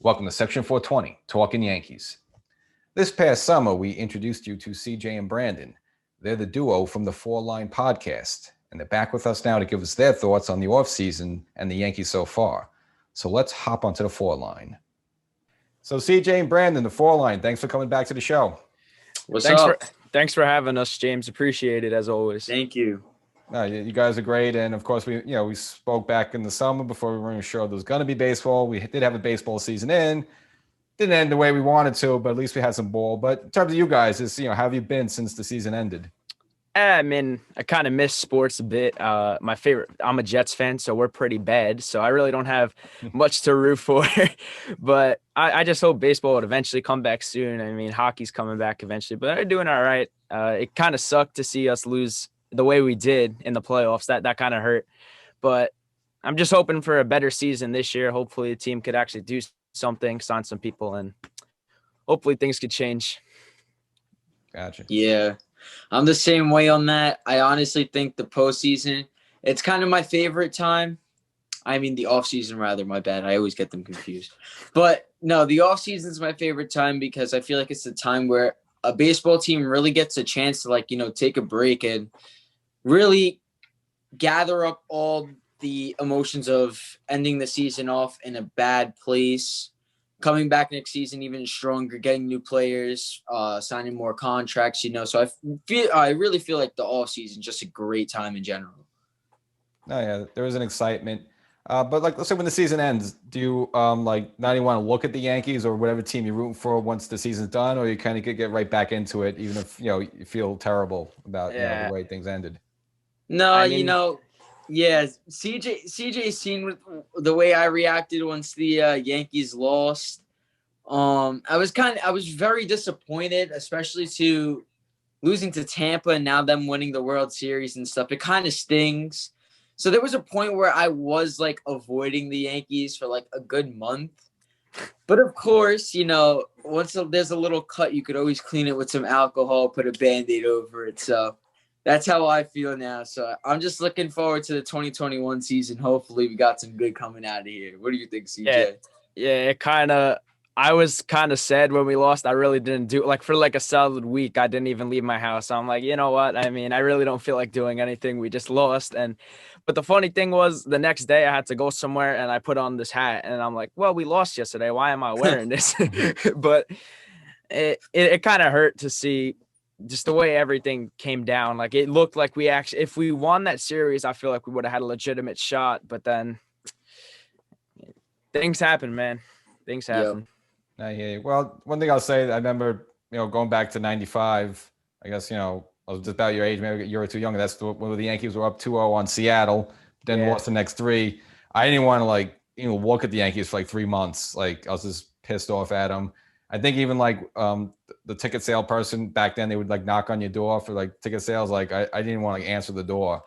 Welcome to Section 420, Talkin Yankees. This past summer, we introduced you to CJ and Brandon. They're the duo from the 4Line Podcast, and they're back with us now to give us their thoughts on the offseason and the Yankees so far. So let's hop onto the 4Line. So CJ and Brandon, the 4Line, thanks for coming back to the show. What's up? Thanks for having us, James. Appreciate it as always. Thank you. No, you guys are great, and of course we spoke back in the summer before we were even sure there was going to be baseball. We did have a baseball season in, didn't end the way we wanted to, but at least we had some ball. But in terms of you guys, how have you been since the season ended? I mean, I kind of miss sports a bit. I'm a Jets fan, so we're pretty bad. So I really don't have much to root for. But I just hope baseball would eventually come back soon. I mean, hockey's coming back eventually, but they're doing all right. It kind of sucked to see us lose the way we did in the playoffs. That kind of hurt. But I'm just hoping for a better season this year. Hopefully the team could actually do something, sign some people, and hopefully things could change. Gotcha. Yeah, I'm the same way on that. I honestly think the postseason, it's kind of my favorite time. I mean, the offseason, rather, my bad. I always get them confused. But no, the offseason is my favorite time because I feel like it's the time where a baseball team really gets a chance to, take a break and really gather up all the emotions of ending the season off in a bad place, coming back next season even stronger, getting new players, signing more contracts, So I really feel like the off season just a great time in general. Oh yeah, there was an excitement. But let's say when the season ends, do you not even want to look at the Yankees or whatever team you're rooting for once the season's done, or you kind of could get right back into it, even if you feel terrible about the way things ended? No, yeah, CJ seen with the way I reacted once the Yankees lost. I was very disappointed, especially to losing to Tampa and now them winning the World Series and stuff. It kind of stings. So there was a point where I was avoiding the Yankees for a good month. But of course, once there's a little cut, you could always clean it with some alcohol, put a Band-Aid over it. So that's how I feel now. So I'm just looking forward to the 2021 season. Hopefully we got some good coming out of here. What do you think, CJ? Yeah, I was kind of sad when we lost. I really didn't do for a solid week. I didn't even leave my house. I'm like, you know what? I mean, I really don't feel like doing anything. We just lost. But the funny thing was the next day I had to go somewhere and I put on this hat and I'm like, well, we lost yesterday. Why am I wearing this? But it kind of hurt to see just the way everything came down. It looked like if we won that series, I feel like we would have had a legitimate shot. But then things happen, man. Things happen. Yep. I hear you. Well, one thing I'll say, I remember, going back to 95, I guess, I was just about your age, maybe a year or two younger. That's when the Yankees were up 2-0 on Seattle, then lost the next three. I didn't want to look at the Yankees for 3 months. I was just pissed off at them. I think even the ticket sale person back then, they would knock on your door for ticket sales. I didn't want to answer the door.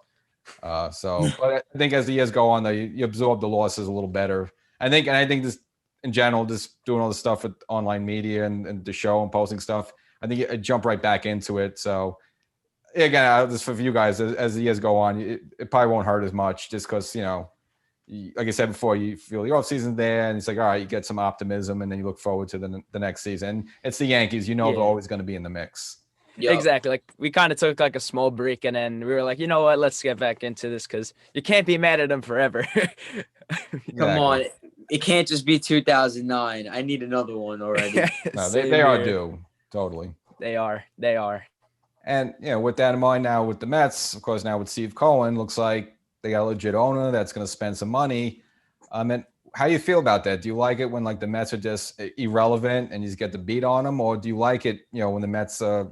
But I think as the years go on, though, you absorb the losses a little better. I think this in general, just doing all the stuff with online media and the show and posting stuff, I think you jump right back into it. So again, just for you guys, as the years go on, it probably won't hurt as much just because, like I said before, you feel the off season there and it's all right, you get some optimism and then you look forward to the next season. And it's the Yankees, they're always going to be in the mix. Yep. Exactly. We kind of took a small break and then we were like, you know what, let's get back into this because you can't be mad at them forever. Come on. It can't just be 2009. I need another one already. No, they are due. Totally. They are. And, with that in mind now with the Mets, of course, now with Steve Cohen, looks like they got a legit owner that's going to spend some money. And how do you feel about that? Do you like it when the Mets are just irrelevant and you just get the beat on them? Or do you like it, when the Mets are,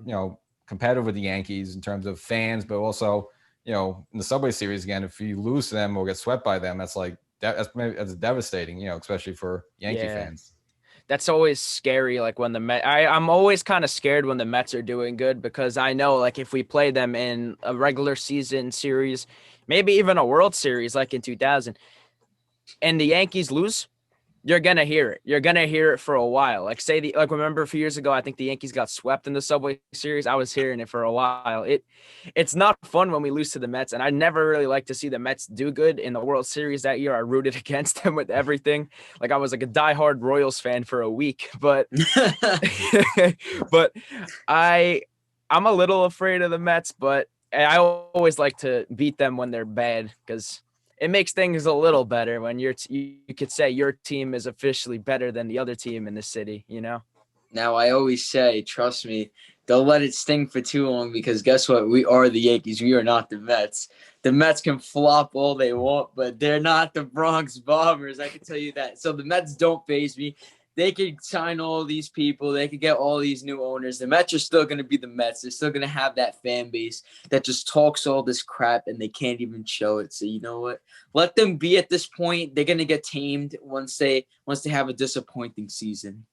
competitive with the Yankees in terms of fans, but also, in the Subway Series again, if you lose to them or get swept by them, that's devastating, especially for Yankee fans. That's always scary. When the Mets, I'm always kind of scared when the Mets are doing good because I know if we play them in a regular season series, maybe even a World Series in 2000, and the Yankees lose, you're gonna hear it. You're gonna hear it for a while. Like remember a few years ago, I think the Yankees got swept in the Subway Series. I was hearing it for a while. It's not fun when we lose to the Mets, and I never really like to see the Mets do good in the World Series that year. I rooted against them with everything. Like I was like a diehard Royals fan for a week, but but I'm a little afraid of the Mets, but I always like to beat them when they're bad because it makes things a little better when you could say your team is officially better than the other team in the city, you know? Now, I always say, trust me, don't let it sting for too long because guess what? We are the Yankees. We are not the Mets. The Mets can flop all they want, but they're not the Bronx Bombers. I can tell you that. So the Mets don't faze me. They could sign all these people. They could get all these new owners. The Mets are still going to be the Mets. They're still going to have that fan base that just talks all this crap and they can't even show it. So you know what? Let them be at this point. They're going to get tamed once they have a disappointing season.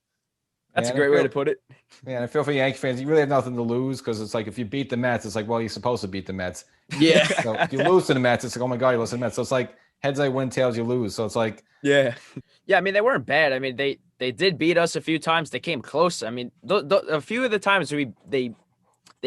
That's a great way to put it. Yeah, and I feel for Yankee fans, you really have nothing to lose because it's like if you beat the Mets, it's like, well, you're supposed to beat the Mets. Yeah. So if you lose to the Mets, it's like, oh my God, you lost to the Mets. So it's like heads I win, tails you lose. So it's like, yeah. I mean, they weren't bad. I mean, they did beat us a few times. They came close. I mean, a few of the times they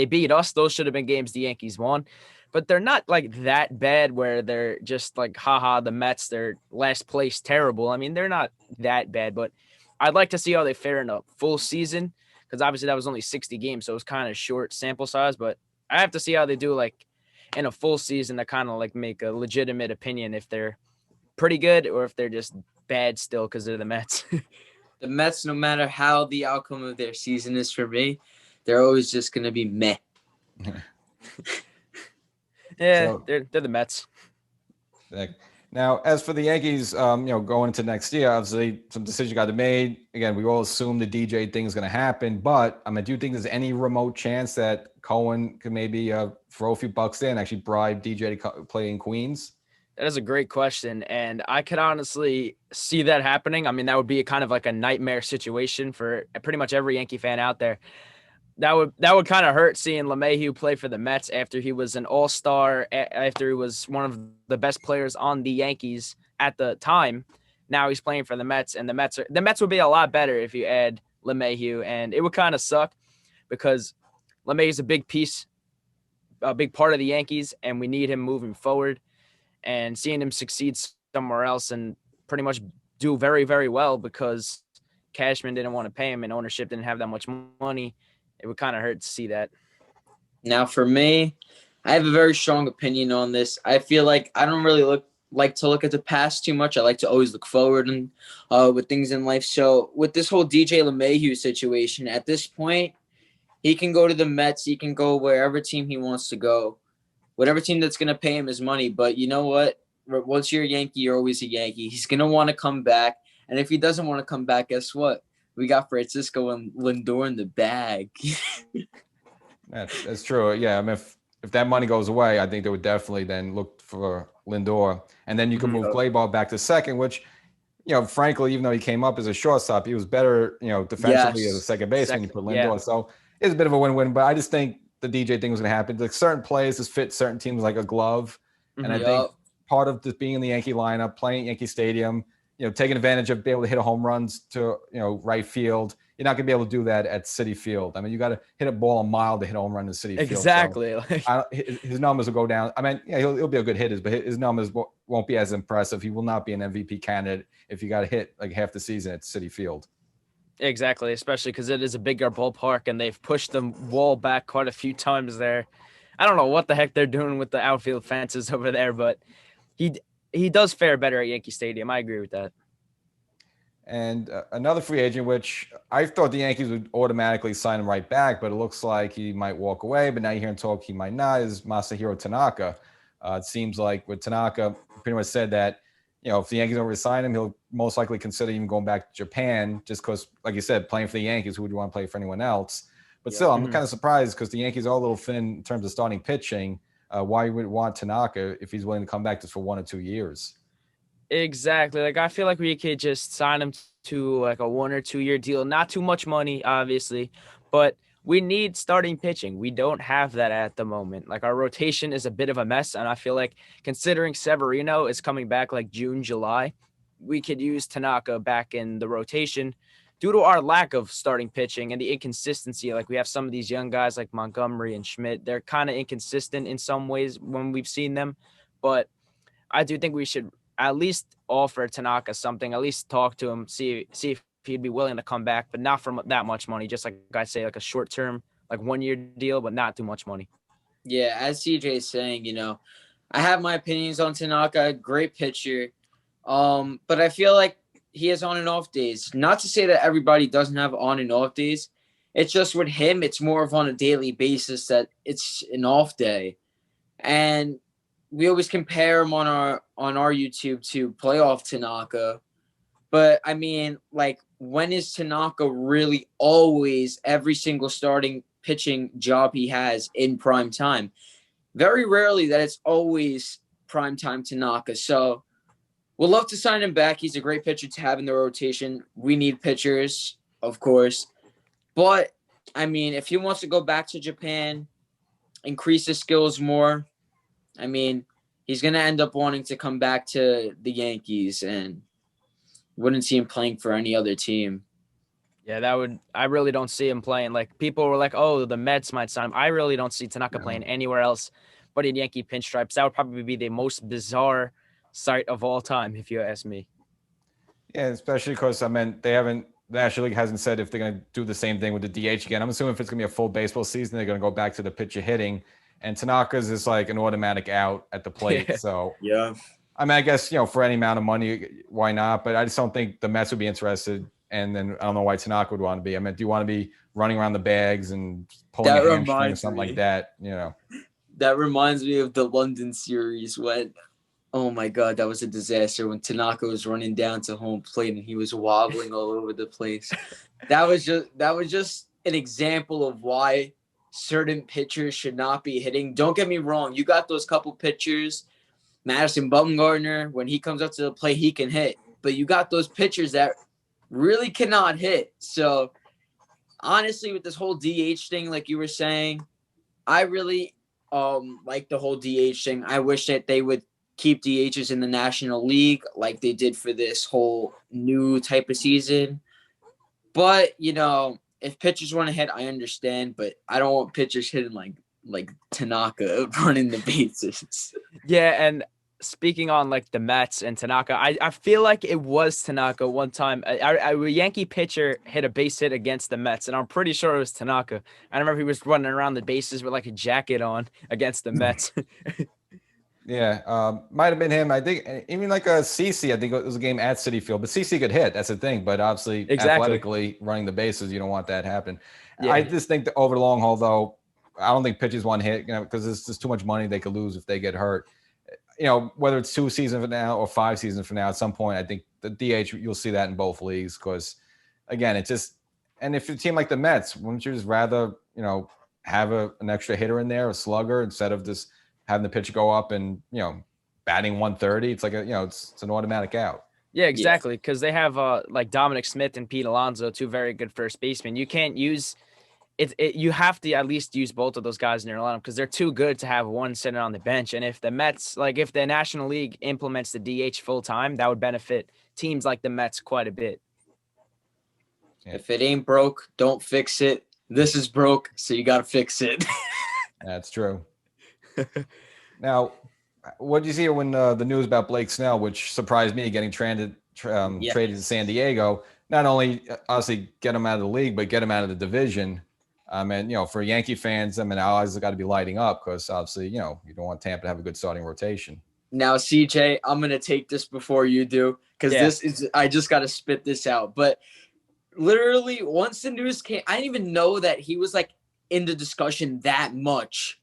beat us, those should have been games the Yankees won. But they're not like that bad where they're just like, haha, the Mets, they're last place terrible. I mean, they're not that bad, but I'd like to see how they fare in a full season because obviously that was only 60 games, so it was kind of short sample size. But I have to see how they do like in a full season to kind of like make a legitimate opinion if they're pretty good or if they're just bad still because they're the Mets. The Mets, no matter how the outcome of their season is for me, they're always just going to be meh. Yeah, so, they're the Mets. Now, as for the Yankees, going into next year, obviously some decisions got to be made. Again, we all assume the DJ thing is going to happen, but I mean, do you think there's any remote chance that Cohen could maybe throw a few bucks there and actually bribe DJ to play in Queens? That is a great question, and I could honestly see that happening. I mean, that would be kind of like a nightmare situation for pretty much every Yankee fan out there. That would kind of hurt seeing LeMahieu play for the Mets after he was an all-star, after he was one of the best players on the Yankees at the time. Now he's playing for the Mets, and the Mets would be a lot better if you add LeMahieu, and it would kind of suck because LeMahieu is a big part of the Yankees, and we need him moving forward. And seeing him succeed somewhere else and pretty much do very, very well because Cashman didn't want to pay him and ownership didn't have that much money, it would kind of hurt to see that. Now, for me, I have a very strong opinion on this. I feel like I don't really like to look at the past too much. I like to always look forward and with things in life. So with this whole DJ LeMahieu situation, at this point, he can go to the Mets. He can go wherever team he wants to go. Whatever team that's going to pay him his money. But you know what? Once you're a Yankee, you're always a Yankee. He's going to want to come back. And if he doesn't want to come back, guess what? We got Francisco and Lindor in the bag. That's true. Yeah, I mean, if that money goes away, I think they would definitely then look for Lindor. And then you can move Gleyber back to second, which, frankly, even though he came up as a shortstop, he was better, defensively as a second baseman. You put Lindor. Yeah. So it's a bit of a win-win. But I just think the DJ thing was going to happen. Like certain players just fit certain teams like a glove. And I think part of just being in the Yankee lineup, playing at Yankee Stadium, taking advantage of being able to hit a home runs to, right field. You're not going to be able to do that at Citi Field. I mean, you got to hit a ball a mile to hit a home run in Citi Field. Exactly. So his numbers will go down. I mean, yeah, he'll be a good hitter, but his numbers won't be as impressive. He will not be an MVP candidate if you got to hit like half the season at Citi Field. Exactly, especially because it is a bigger ballpark and they've pushed the wall back quite a few times there. I don't know what the heck they're doing with the outfield fences over there, but he does fare better at Yankee Stadium. I agree with that. And another free agent, which I thought the Yankees would automatically sign him right back, but it looks like he might walk away. But now you're hearing talk he might not, is Masahiro Tanaka. It seems like with Tanaka, pretty much said that, if the Yankees don't resign him, he'll most likely consider even going back to Japan just because, like you said, playing for the Yankees, who would you want to play for anyone else? But still, I'm kind of surprised because the Yankees are a little thin in terms of starting pitching. Why you would want Tanaka if he's willing to come back just for 1 or 2 years? Exactly. Like, I feel like we could just sign him to like a 1 or 2 year deal. Not too much money, obviously, but we need starting pitching. We don't have that at the moment. Like, our rotation is a bit of a mess, and I feel like considering Severino is coming back like June, July, we could use Tanaka back in the rotation due to our lack of starting pitching and the inconsistency. Like we have some of these young guys like Montgomery and Schmidt. They're kind of inconsistent in some ways when we've seen them, but I do think we should at least offer Tanaka something, at least talk to him, see if he'd be willing to come back, but not for that much money. Just like I say, like a short term, like 1 year deal, but not too much money. Yeah, as CJ is saying, I have my opinions on Tanaka, great pitcher. But I feel like he has on and off days. Not to say that everybody doesn't have on and off days. It's just with him, it's more of on a daily basis that it's an off day. And we always compare him on our YouTube to playoff Tanaka. But I mean, like, when is Tanaka really always every single starting pitching job he has in prime time? Very rarely that it's always prime time Tanaka. So we'll love to sign him back. He's a great pitcher to have in the rotation. We need pitchers, of course. But I mean, if he wants to go back to Japan, increase his skills more, I mean, he's going to end up wanting to come back to the Yankees, and wouldn't see him playing for any other team. Yeah, I really don't see him playing. Like, people were like, oh, the Mets might sign him. I really don't see Tanaka playing anywhere else but in Yankee pinstripes. That would probably be the most bizarre sight of all time, if you ask me. Yeah, especially because, I mean, the National League hasn't said if they're going to do the same thing with the DH again. I'm assuming if it's going to be a full baseball season, they're going to go back to the pitcher hitting. And Tanaka's is like an automatic out at the plate. So, yeah. I mean, I guess, for any amount of money, why not? But I just don't think the Mets would be interested. And then I don't know why Tanaka would want to be. I mean, do you want to be running around the bags and pulling a hamstring or something like that? That reminds me of the London series when, oh my God, that was a disaster when Tanaka was running down to home plate and he was wobbling all over the place. That was just an example of why certain pitchers should not be hitting. Don't get me wrong. You got those couple pitchers, Madison Bumgarner, when he comes up to the plate, he can hit. But you got those pitchers that really cannot hit. So, honestly, with this whole DH thing, like you were saying, I really like the whole DH thing. I wish that they would keep DHs in the National League like they did for this whole new type of season. But, if pitchers want to hit, I understand. But I don't want pitchers hitting like Tanaka running the bases. Yeah, and speaking on like the Mets and Tanaka, I feel like it was Tanaka one time. A Yankee pitcher hit a base hit against the Mets, and I'm pretty sure it was Tanaka. I remember he was running around the bases with like a jacket on against the Mets. Yeah, might have been him. I think even like a CC, I think it was a game at Citi Field, but CC could hit. That's the thing. But obviously, athletically running the bases, you don't want that to happen. Yeah. I just think that over the long haul, though, I don't think pitchers want to hit, because there's just too much money they could lose if they get hurt. Whether it's 2 seasons from now or 5 seasons from now, at some point, I think the DH, you'll see that in both leagues because, again, it's just – and if a team like the Mets, wouldn't you just rather, have an extra hitter in there, a slugger, instead of just having the pitcher go up and, batting 130? It's like, it's an automatic out. Yeah, exactly, because they have like Dominic Smith and Pete Alonso, 2 very good first basemen. You can't use – you have to at least use both of those guys in your lineup because they're too good to have one sitting on the bench. And if the Mets, if the National League implements the DH full time, that would benefit teams like the Mets quite a bit. Yeah. If it ain't broke, don't fix it. This is broke, so you got to fix it. That's true. Now, what did you see when the news about Blake Snell, which surprised me, getting traded to San Diego? Not only obviously get him out of the league, but get him out of the division. And, for Yankee fans, our eyes have got to be lighting up because obviously, you don't want Tampa to have a good starting rotation. Now, CJ, I'm going to take this before you do because I just got to spit this out. But literally, once the news came, I didn't even know that he was in the discussion that much.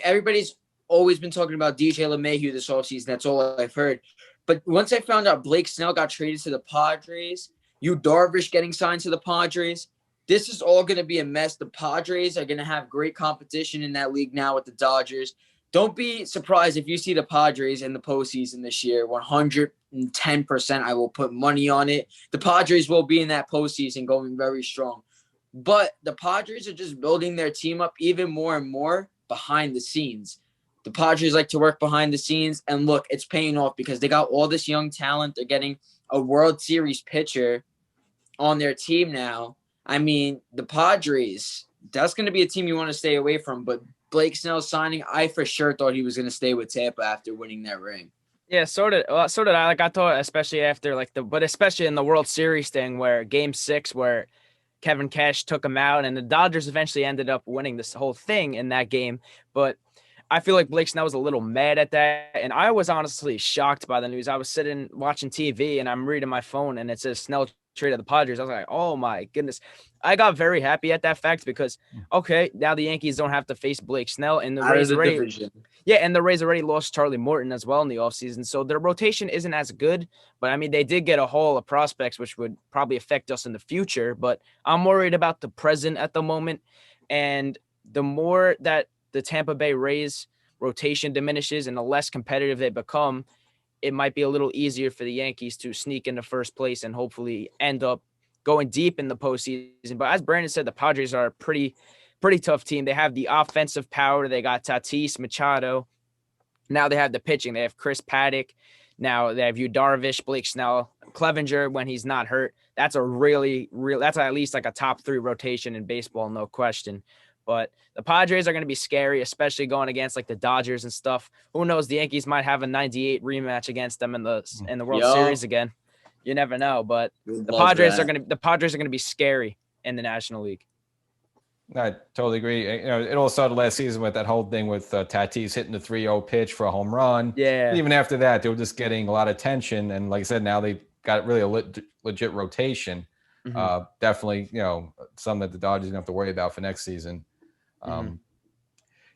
Everybody's always been talking about DJ LeMahieu this offseason. That's all I've heard. But once I found out Blake Snell got traded to the Padres, Yu Darvish getting signed to the Padres, this is all going to be a mess. The Padres are going to have great competition in that league now with the Dodgers. Don't be surprised if you see the Padres in the postseason this year. 110%, I will put money on it. The Padres will be in that postseason going very strong. But the Padres are just building their team up even more and more behind the scenes. The Padres like to work behind the scenes, and look, it's paying off because they got all this young talent. They're getting a World Series pitcher on their team now. I mean, the Padres, that's going to be a team you want to stay away from. But Blake Snell signing, I for sure thought he was going to stay with Tampa after winning that ring. Yeah, so did I. Like I thought, especially after but especially in the World Series thing, where Game 6, where Kevin Cash took him out, and the Dodgers eventually ended up winning this whole thing in that game. But I feel like Blake Snell was a little mad at that, and I was honestly shocked by the news. I was sitting watching TV, and I'm reading my phone, and it says Snell traded the Padres. I was like, oh my goodness. I got very happy at that fact because, okay, now the Yankees don't have to face Blake Snell, and the Rays already, and the Rays already lost Charlie Morton as well in the offseason. So their rotation isn't as good, but I mean, they did get a haul of prospects, which would probably affect us in the future. But I'm worried about the present at the moment. And the more that the Tampa Bay Rays rotation diminishes and the less competitive they become, it might be a little easier for the Yankees to sneak into first place and hopefully end up going deep in the postseason. But as Brandon said, the Padres are a pretty tough team. They have the offensive power. They got Tatis, Machado. Now they have the pitching. They have Chris Paddock. Now they have Yu Darvish, Blake Snell, Clevenger when he's not hurt. That's a that's at least like a top 3 rotation in baseball, no question. But the Padres are going to be scary, especially going against like the Dodgers and stuff. Who knows? The Yankees might have a '98 rematch against them in the World Series again. You never know. But the Padres are going to be scary in the National League. I totally agree. It all started last season with that whole thing with Tatis hitting the 3-0 pitch for a home run. Yeah. And even after that, they were just getting a lot of attention. And like I said, now they've got really a legit rotation. Mm-hmm. Definitely, some that the Dodgers don't have to worry about for next season.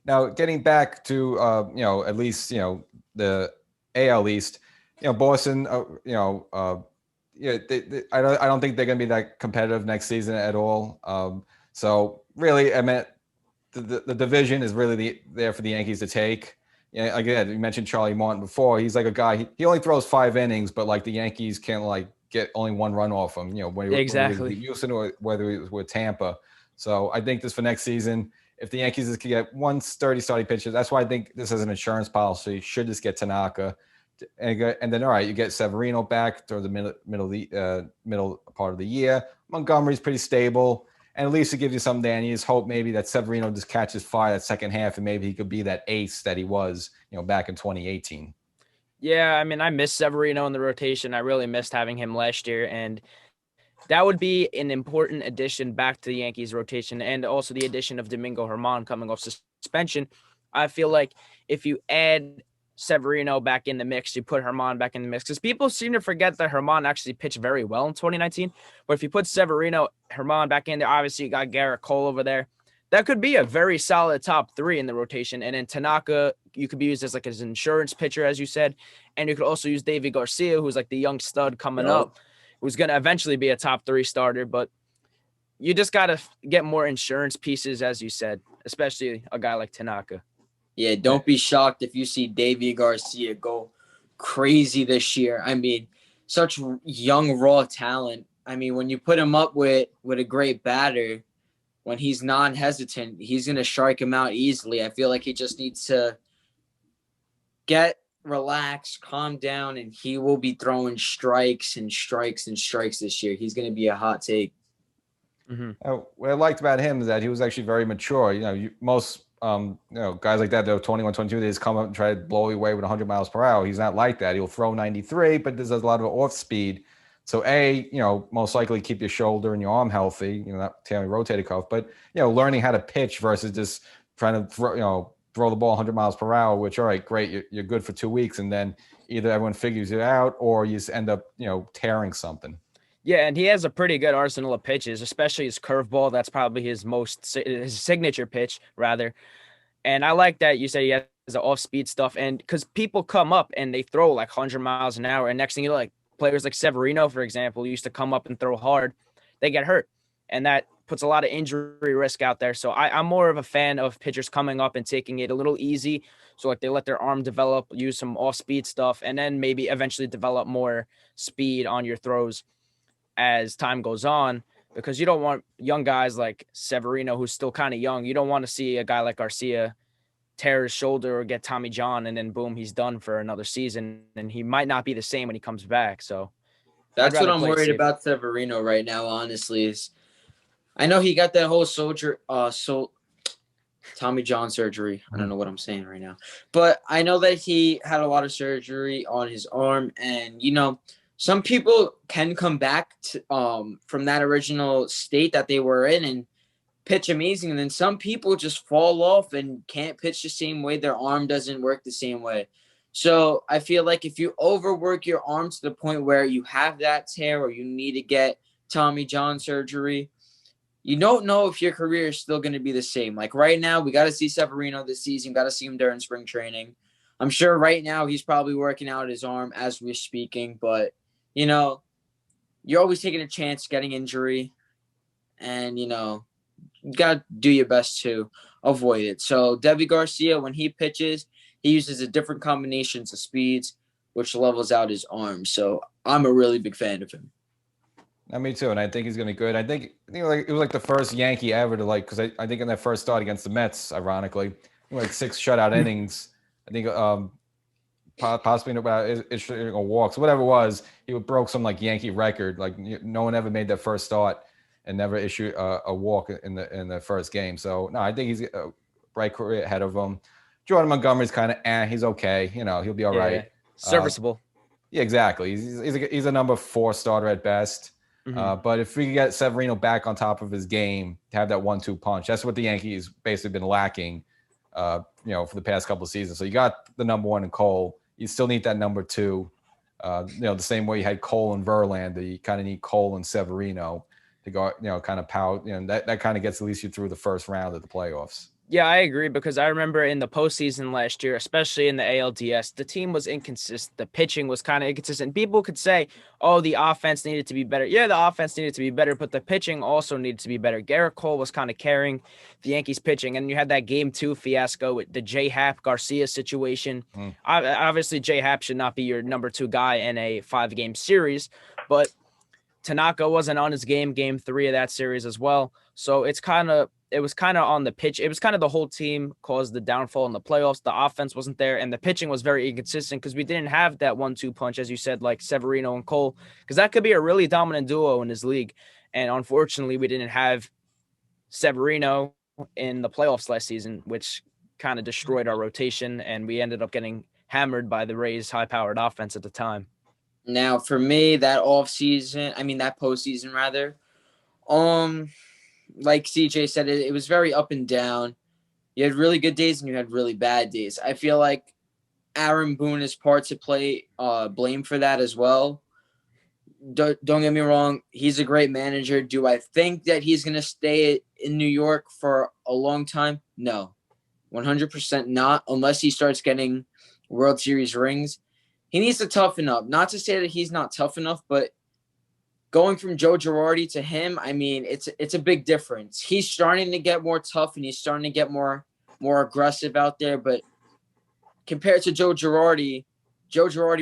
Now, getting back to at least the AL East, Boston, I don't think they're going to be that competitive next season at all. So really, I meant the division is really there for the Yankees to take. Again, you mentioned Charlie Morton before. He's like a guy. He only throws 5 innings, but like the Yankees can't get only 1 run off him. Whether exactly. he was with Houston or whether he was with Tampa. So I think this for next season. If the Yankees can get 130 starting pitchers, that's why I think this is an insurance policy. Should just get Tanaka, and then all right, you get Severino back toward the middle part of the year. Montgomery's pretty stable, and at least it gives you some Danny's hope maybe that Severino just catches fire that second half, and maybe he could be that ace that he was, back in 2018. Yeah, I mean, I miss Severino in the rotation. I really missed having him last year, and that would be an important addition back to the Yankees rotation, and also the addition of Domingo Germán coming off suspension. I feel like if you add Severino back in the mix, you put Germán back in the mix, because people seem to forget that Germán actually pitched very well in 2019. But if you put Severino, Germán back in there, obviously you got Garrett Cole over there. That could be a very solid top 3 in the rotation. And then Tanaka, you could be used as like his insurance pitcher, as you said. And you could also use David Garcia, who's like the young stud coming up, who's going to eventually be a top 3 starter. But you just got to get more insurance pieces, as you said, especially a guy like Tanaka. Yeah, don't be shocked if you see David Garcia go crazy this year. I mean, such young, raw talent. I mean, when you put him up with a great batter, when he's non-hesitant, he's going to strike him out easily. I feel like he just needs to get relaxed, calm down, and he will be throwing strikes and strikes and strikes this year. He's going to be a hot take. Mm-hmm. What I liked about him is that he was actually very mature. Most guys like that, they're 21, 22, they just come up and try to blow you away with 100 miles per hour. He's not like that. He'll throw 93, but there's a lot of off speed. So most likely keep your shoulder and your arm healthy, not tearing rotator cuff, but, learning how to pitch versus just trying to throw the ball 100 miles per hour, which, all right, great. You're good for 2 weeks. And then either everyone figures it out or you just end up, tearing something. Yeah, and he has a pretty good arsenal of pitches, especially his curveball. That's probably his signature pitch, rather. And I like that you say he has the off-speed stuff, and because people come up and they throw like 100 miles an hour, and next thing you know, like players like Severino, for example, used to come up and throw hard, they get hurt, and that puts a lot of injury risk out there. So I'm more of a fan of pitchers coming up and taking it a little easy. So like they let their arm develop, use some off-speed stuff, and then maybe eventually develop more speed on your throws as time goes on, because you don't want young guys like Severino, who's still kind of young. You don't want to see a guy like Garcia tear his shoulder or get Tommy John, and then boom, he's done for another season, and he might not be the same when he comes back. So that's what I'm worried about Severino right now, honestly, is I know he got that whole Tommy John surgery. I don't know what I'm saying right now, but I know that he had a lot of surgery on his arm, and some people can come back from that original state that they were in and pitch amazing, and then some people just fall off and can't pitch the same way. Their arm doesn't work the same way. So I feel like if you overwork your arm to the point where you have that tear or you need to get Tommy John surgery, you don't know if your career is still going to be the same. Like right now, we got to see Severino this season. Got to see him during spring training. I'm sure right now he's probably working out his arm as we're speaking. But, you're always taking a chance getting injury. And, you got to do your best to avoid it. So Deivi Garcia, when he pitches, he uses a different combinations of speeds, which levels out his arm. So I'm a really big fan of him. Me too, and I think he's gonna be good. I think it was like the first Yankee ever to because I think in that first start against the Mets, ironically, like 6 shutout innings. I think possibly about walks, whatever it was, he broke some like Yankee record. Like no one ever made that first start and never issued a walk in the first game. So no, I think he's a bright career ahead of him. Jordan Montgomery's kind of he's okay. He'll be all right. Serviceable. Yeah, exactly. He's a number 4 starter at best. Mm-hmm. But if we can get Severino back on top of his game, to have that 1-2 punch, that's what the Yankees basically been lacking, for the past couple of seasons. So you got the number 1 in Cole. You still need that number 2. The same way you had Cole and Verlander, you kind of need Cole and Severino to go, kind of power. That kind of gets at least you through the first round of the playoffs. Yeah, I agree, because I remember in the postseason last year, especially in the ALDS, the team was inconsistent. The pitching was kind of inconsistent. People could say, oh, the offense needed to be better. Yeah, the offense needed to be better, but the pitching also needed to be better. Garrett Cole was kind of carrying the Yankees pitching, and you had that Game 2 fiasco with the J-Happ Garcia situation. Obviously, J-Happ should not be your number 2 guy in a 5-game series, but Tanaka wasn't on his Game 3 of that series as well. So it was kind of on the pitch. It was kind of the whole team caused the downfall in the playoffs. The offense wasn't there, and the pitching was very inconsistent because we didn't have that 1-2 punch, as you said, like Severino and Cole, because that could be a really dominant duo in this league. And unfortunately, we didn't have Severino in the playoffs last season, which kind of destroyed our rotation, and we ended up getting hammered by the Rays' high-powered offense at the time. Now, for me, that postseason rather, like CJ said, it was very up and down. You had really good days and you had really bad days. I feel like Aaron Boone is part to blame for that as well. Don't get me wrong. He's a great manager. Do I think that he's going to stay in New York for a long time? No, 100% not, unless he starts getting World Series rings. He needs to toughen up. Not to say that he's not tough enough, but going from Joe Girardi to him, it's a big difference. He's starting to get more tough and he's starting to get more aggressive out there. But compared to Joe Girardi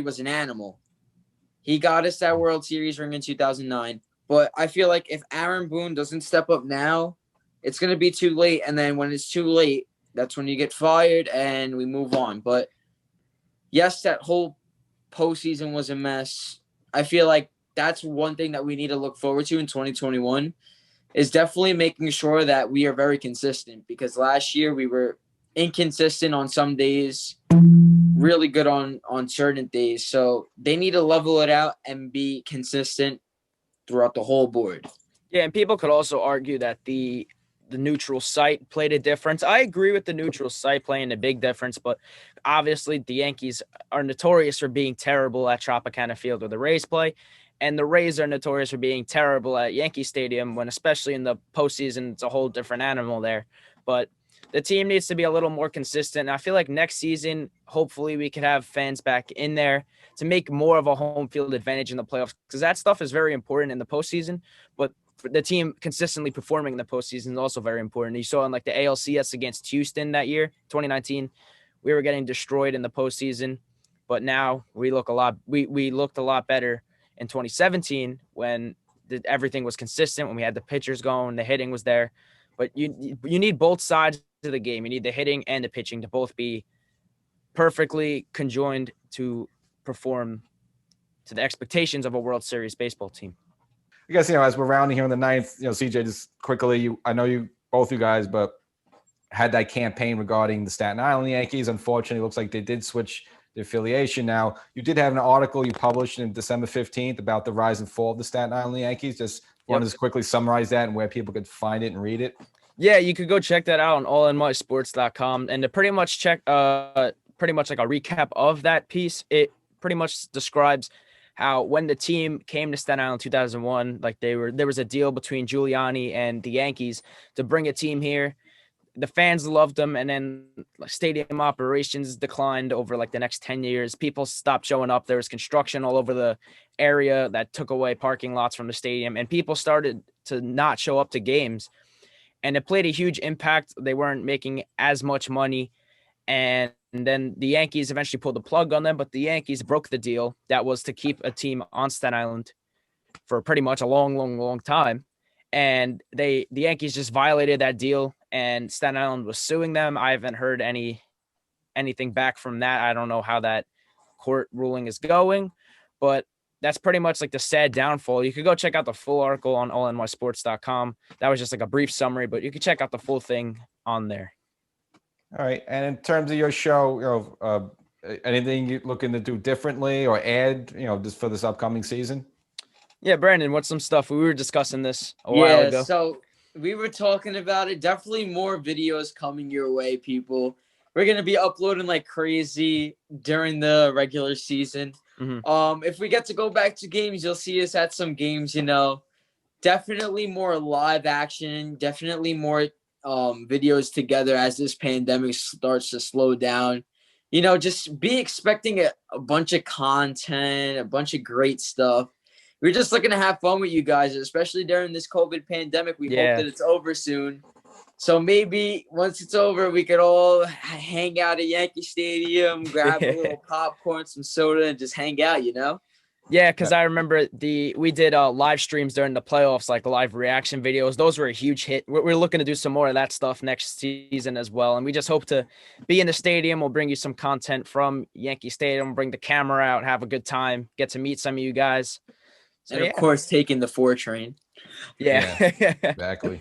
was an animal. He got us that World Series ring in 2009. But I feel like if Aaron Boone doesn't step up now, it's going to be too late. And then when it's too late, that's when you get fired and we move on. But yes, that whole postseason was a mess. I feel like that's one thing that we need to look forward to in 2021 is definitely making sure that we are very consistent, because last year we were inconsistent on some days, really good on certain days. So they need to level it out and be consistent throughout the whole board. Yeah, and people could also argue that the neutral site played a difference. I agree with the neutral site playing a big difference, but obviously the Yankees are notorious for being terrible at Tropicana Field where the Rays play. And the Rays are notorious for being terrible at Yankee Stadium when, especially in the postseason, it's a whole different animal there. But the team needs to be a little more consistent. And I feel like next season, hopefully we could have fans back in there to make more of a home field advantage in the playoffs, because that stuff is very important in the postseason. But for the team consistently performing in the postseason is also very important. You saw in like the ALCS against Houston that year, 2019, we were getting destroyed in the postseason. But now we looked a lot better in 2017 when everything was consistent, when we had the pitchers going, the hitting was there. But you need both sides of the game. You need the hitting and the pitching to both be perfectly conjoined to perform to the expectations of a World Series baseball team. I guess, as we're rounding here in the ninth, CJ, just quickly, I know both you guys, but had that campaign regarding the Staten Island Yankees. Unfortunately, it looks like they did switch the affiliation. Now, you did have an article you published on December 15th about the rise and fall of the Staten Island Yankees. Just want to just quickly summarize that and where people could find it and read it. Yeah, you could go check that out on allinmysports.com. And to pretty much check pretty much like a recap of that piece, it pretty much describes how when the team came to Staten Island in 2001, like there was a deal between Giuliani and the Yankees to bring a team here. The fans loved them, and then stadium operations declined over like the next 10 years. People stopped showing up. There was construction all over the area that took away parking lots from the stadium, and people started to not show up to games. And it played a huge impact. They weren't making as much money. And then the Yankees eventually pulled the plug on them, but the Yankees broke the deal that was to keep a team on Staten Island for pretty much a long time. And the Yankees just violated that deal, and Staten Island was suing them. I haven't heard anything back from that. I don't know how that court ruling is going, but that's pretty much like the sad downfall. You could go check out the full article on allinmysports.com. That was just like a brief summary, but you can check out the full thing on there. All right. And in terms of your show, anything you're looking to do differently or add, just for this upcoming season? Yeah, Brandon, what's some stuff? We were discussing this a while ago. So we were talking about it. Definitely more videos coming your way, people. We're going to be uploading like crazy during the regular season. Mm-hmm. If we get to go back to games, you'll see us at some games, definitely more live action, definitely more videos together as this pandemic starts to slow down. Just be expecting a bunch of content, a bunch of great stuff. We're just looking to have fun with you guys, especially during this COVID pandemic. We hope that it's over soon. So maybe once it's over, we could all hang out at Yankee Stadium, grab a little popcorn, some soda, and just hang out, Yeah, because I remember we did live streams during the playoffs, like live reaction videos. Those were a huge hit. We're looking to do some more of that stuff next season as well. And we just hope to be in the stadium. We'll bring you some content from Yankee Stadium, bring the camera out, have a good time, get to meet some of you guys. So, and of course, taking the 4 train. Yeah. Exactly.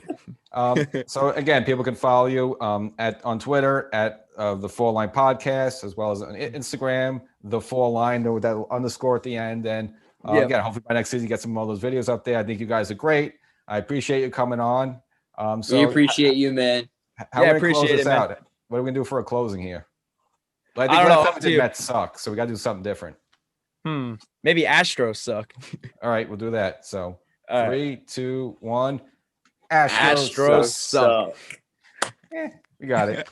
So again, people can follow you on Twitter at the 4Line Podcast, as well as on Instagram, the 4Line with that underscore at the end. And again, hopefully by next season, get some more of those videos up there. I think you guys are great. I appreciate you coming on. So we appreciate you, man. How are we going to close this out? What are we going to do for a closing here? I think last time Mets suck, so we got to do something different. Maybe Astros suck. All right, we'll do that. So 3, 2, 1. Astros suck. We got it.